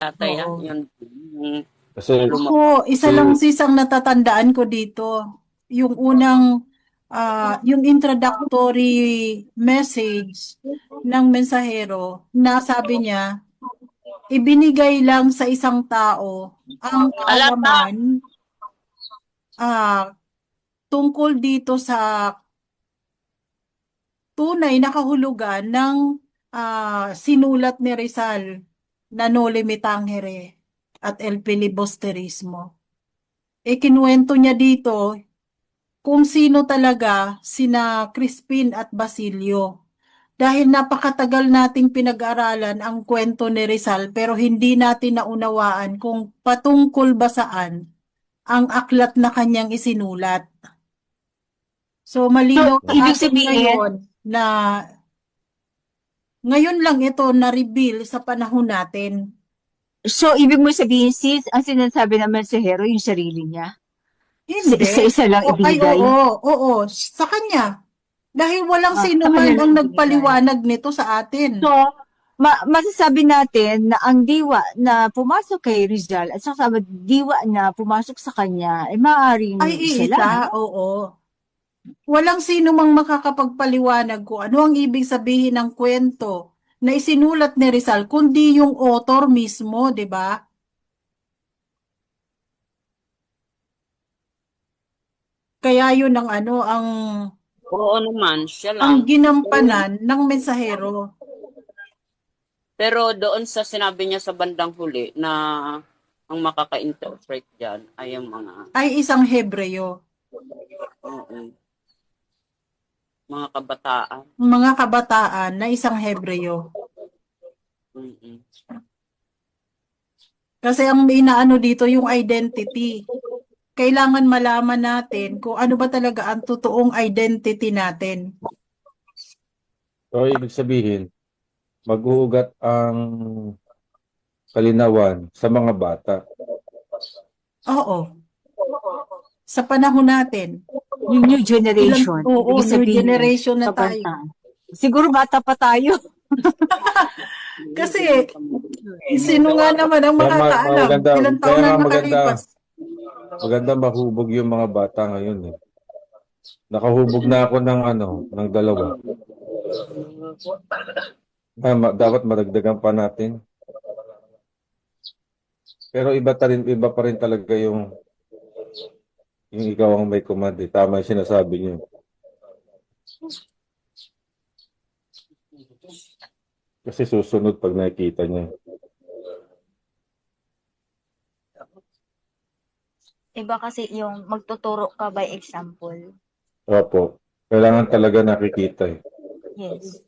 tatay, Oo. yung Kasi Ako, isa lang si sisang natatandaan ko dito. Yung unang, yung introductory message ng mensahero na sabi niya, ibinigay lang sa isang tao ang alata. kaalaman tungkol dito sa tunay na kahulugan ng sinulat ni Rizal na Noli Me Tangere at El Filibusterismo. Kinuwento niya dito kung sino talaga sina Crispin at Basilio. Dahil napakatagal nating pinag-aralan ang kwento ni Rizal pero hindi natin naunawaan kung patungkol ba saan ang aklat na kanyang isinulat. So So, malinaw sa ibig atin sabihin, ngayon na ngayon lang ito na-reveal sa panahon natin. so ibig mo sabihin, sis, ang sinasabi naman sa hero, yung sarili niya? Sa Hindi. isa-isa lang Ay, ibinigay? oo, sa kanya. Dahil walang sino Sa man kanya ang lang ibinigay. nagpaliwanag nito sa atin. So, masasabi natin na ang diwa na pumasok kay Rizal at saka diwa na pumasok sa kanya ay maaaring Ay, isa lang, iisa, ano? oo. Walang sino mang makakapagpaliwanag kung ano ang ibig sabihin ng kwento na isinulat ni Rizal, kundi yung author mismo, di ba? Kaya yun ang Oo naman, siya ang lang. ginampanan ng mensahero. Pero doon sa sinabi niya sa bandang huli na ang makaka-interpret dyan ay ang mga Ay isang Hebreo. oo, mga kabataan. Mga kabataan na isang Hebreo. Mm-mm. Kasi ang inaano dito yung identity. Kailangan malaman natin kung ano ba talaga ang totoong identity natin. so ibig sabihin, mag-uugat ang kalinawan sa mga bata. Oo. Sa panahon natin. Yung new generation. Oo, Ibig new sabihin, generation na tayo. kabantaan. Siguro bata pa tayo. Kasi, sino nga naman ang Kaya makakaalam? maganda, Ilang taon kaya na nga maganda, nakalipas. maganda mahubog yung mga bata ngayon eh. Nakahubog na ako ng dalawa. Dapat madagdagan pa natin. Pero iba pa rin talaga yung ikaw ang may command eh. Tama yung sinasabi niyo. Kasi susunod pag nakikita niya. Iba kasi yung magtuturo ka by example. Opo. Kailangan talaga nakikita eh. Yes.